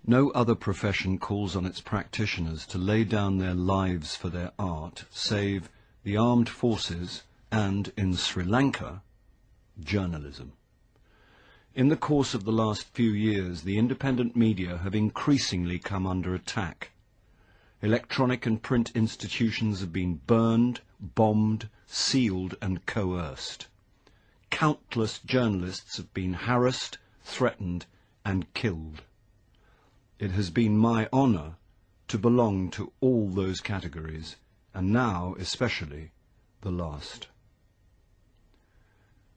No other profession calls on its practitioners to lay down their lives for their art, save the armed forces and, in Sri Lanka, journalism. In the course of the last few years, the independent media have increasingly come under attack. Electronic and print institutions have been burned, bombed, sealed and coerced. Countless journalists have been harassed, threatened and killed. It has been my honour to belong to all those categories, and now especially the last.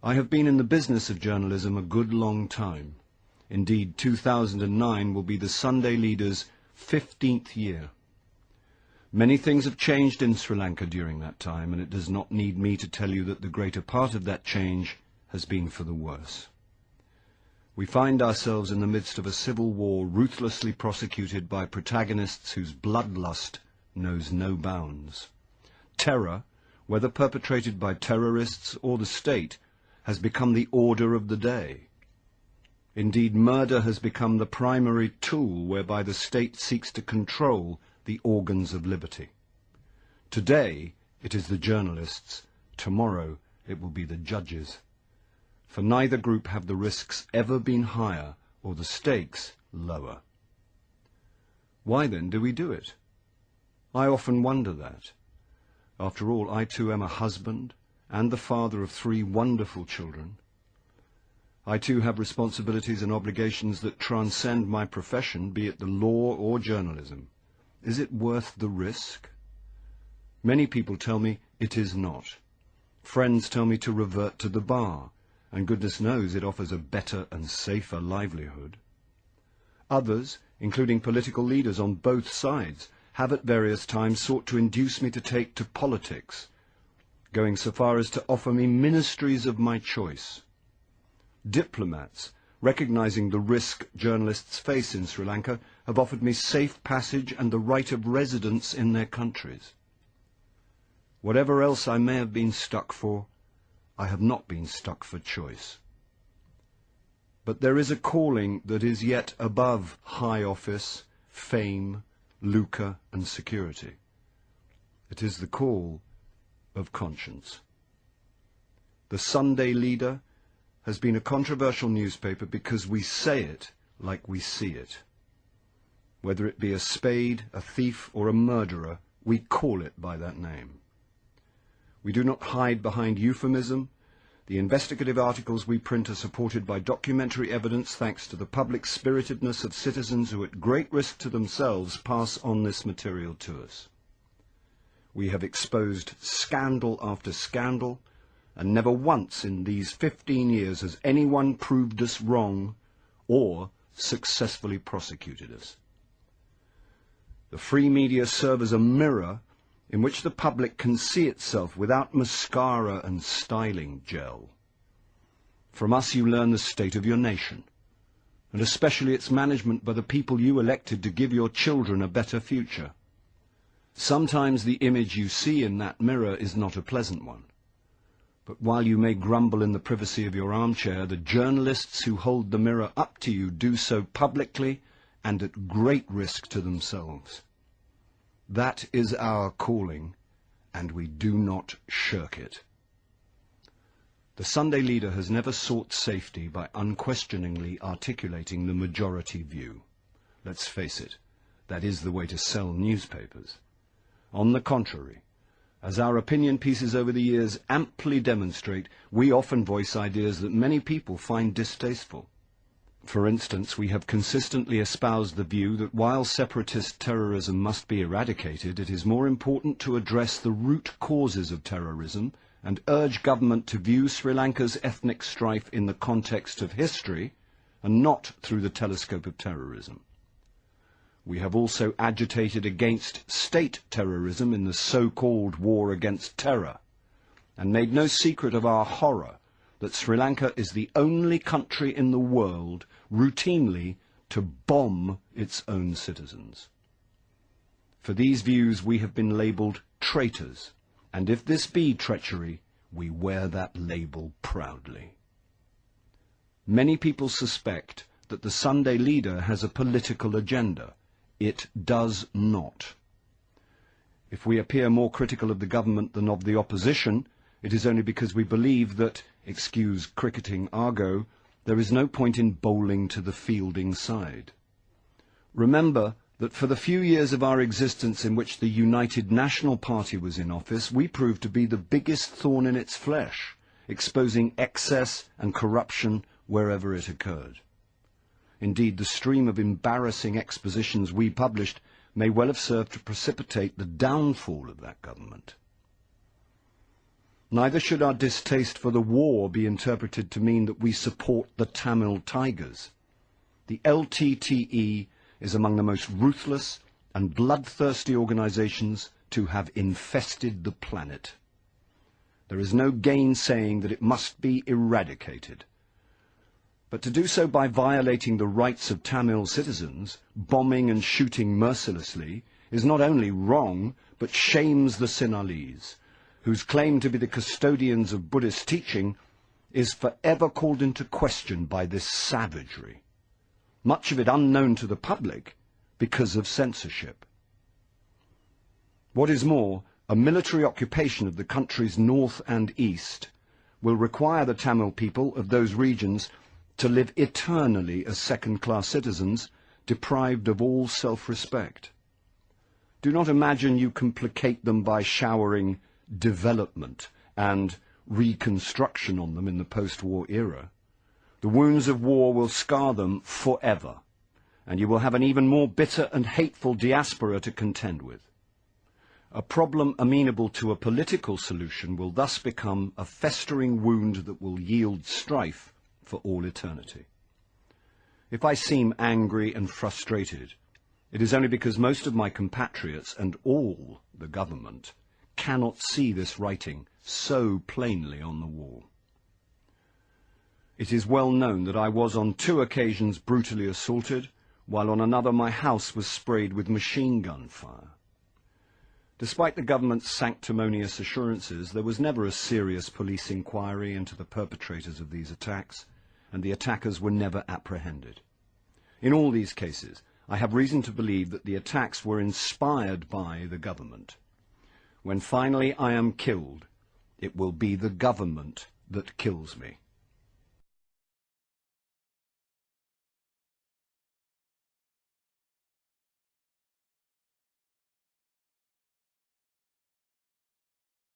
I have been in the business of journalism a good long time. Indeed, 2009 will be the Sunday Leader's 15th year. Many things have changed in Sri Lanka during that time, and it does not need me to tell you that the greater part of that change has been for the worse. We find ourselves in the midst of a civil war ruthlessly prosecuted by protagonists whose bloodlust knows no bounds. Terror, whether perpetrated by terrorists or the state, has become the order of the day. Indeed, murder has become the primary tool whereby the state seeks to control the organs of liberty. Today it is the journalists, tomorrow it will be the judges. For neither group have the risks ever been higher or the stakes lower. Why then do we do it? I often wonder that. After all, I too am a husband and the father of 3 wonderful children. I too have responsibilities and obligations that transcend my profession, be it the law or journalism. Is it worth the risk? Many people tell me it is not. Friends tell me to revert to the bar, and goodness knows it offers a better and safer livelihood. Others, including political leaders on both sides, have at various times sought to induce me to take to politics, going so far as to offer me ministries of my choice. Diplomats, recognizing the risk journalists face in Sri Lanka, have offered me safe passage and the right of residence in their countries. Whatever else I may have been stuck for, I have not been stuck for choice. But there is a calling that is yet above high office, fame, lucre and security. It is the call of conscience. The Sunday Leader has been a controversial newspaper because we say it like we see it. Whether it be a spade, a thief or a murderer, we call it by that name. We do not hide behind euphemism. The investigative articles we print are supported by documentary evidence thanks to the public spiritedness of citizens who at great risk to themselves pass on this material to us. We have exposed scandal after scandal, and never once in these 15 years has anyone proved us wrong or successfully prosecuted us. The free media serve as a mirror in which the public can see itself without mascara and styling gel. From us you learn the state of your nation, and especially its management by the people you elected to give your children a better future. Sometimes the image you see in that mirror is not a pleasant one. But while you may grumble in the privacy of your armchair, the journalists who hold the mirror up to you do so publicly and at great risk to themselves. That is our calling, and we do not shirk it. The Sunday Leader has never sought safety by unquestioningly articulating the majority view. Let's face it, that is the way to sell newspapers. On the contrary, as our opinion pieces over the years amply demonstrate, we often voice ideas that many people find distasteful. For instance, we have consistently espoused the view that while separatist terrorism must be eradicated, it is more important to address the root causes of terrorism and urge government to view Sri Lanka's ethnic strife in the context of history and not through the telescope of terrorism. We have also agitated against state terrorism in the so-called war against terror, and made no secret of our horror that Sri Lanka is the only country in the world routinely to bomb its own citizens. For these views we have been labelled traitors, and if this be treachery, we wear that label proudly. Many people suspect that the Sunday leader has a political agenda. It does not. If we appear more critical of the government than of the opposition, it is only because we believe that, excuse cricketing argot, there is no point in bowling to the fielding side. Remember that for the few years of our existence in which the United National Party was in office, we proved to be the biggest thorn in its flesh, exposing excess and corruption wherever it occurred. Indeed, the stream of embarrassing expositions we published may well have served to precipitate the downfall of that government. Neither should our distaste for the war be interpreted to mean that we support the Tamil Tigers. The LTTE is among the most ruthless and bloodthirsty organizations to have infested the planet. There is no gainsaying that it must be eradicated. But to do so by violating the rights of Tamil citizens, bombing and shooting mercilessly, is not only wrong, but shames the Sinhalese, whose claim to be the custodians of Buddhist teaching is forever called into question by this savagery, much of it unknown to the public because of censorship. What is more, a military occupation of the country's north and east will require the Tamil people of those regions to live eternally as second-class citizens, deprived of all self-respect. Do not imagine you can placate them by showering development and reconstruction on them in the post-war era. The wounds of war will scar them forever, and you will have an even more bitter and hateful diaspora to contend with. A problem amenable to a political solution will thus become a festering wound that will yield strife for all eternity. If I seem angry and frustrated, it is only because most of my compatriots and all the government cannot see this writing so plainly on the wall. It is well known that I was on 2 occasions brutally assaulted, while on another my house was sprayed with machine gun fire. Despite the government's sanctimonious assurances, there was never a serious police inquiry into the perpetrators of these attacks, and the attackers were never apprehended. In all these cases, I have reason to believe that the attacks were inspired by the government. When finally I am killed, it will be the government that kills me.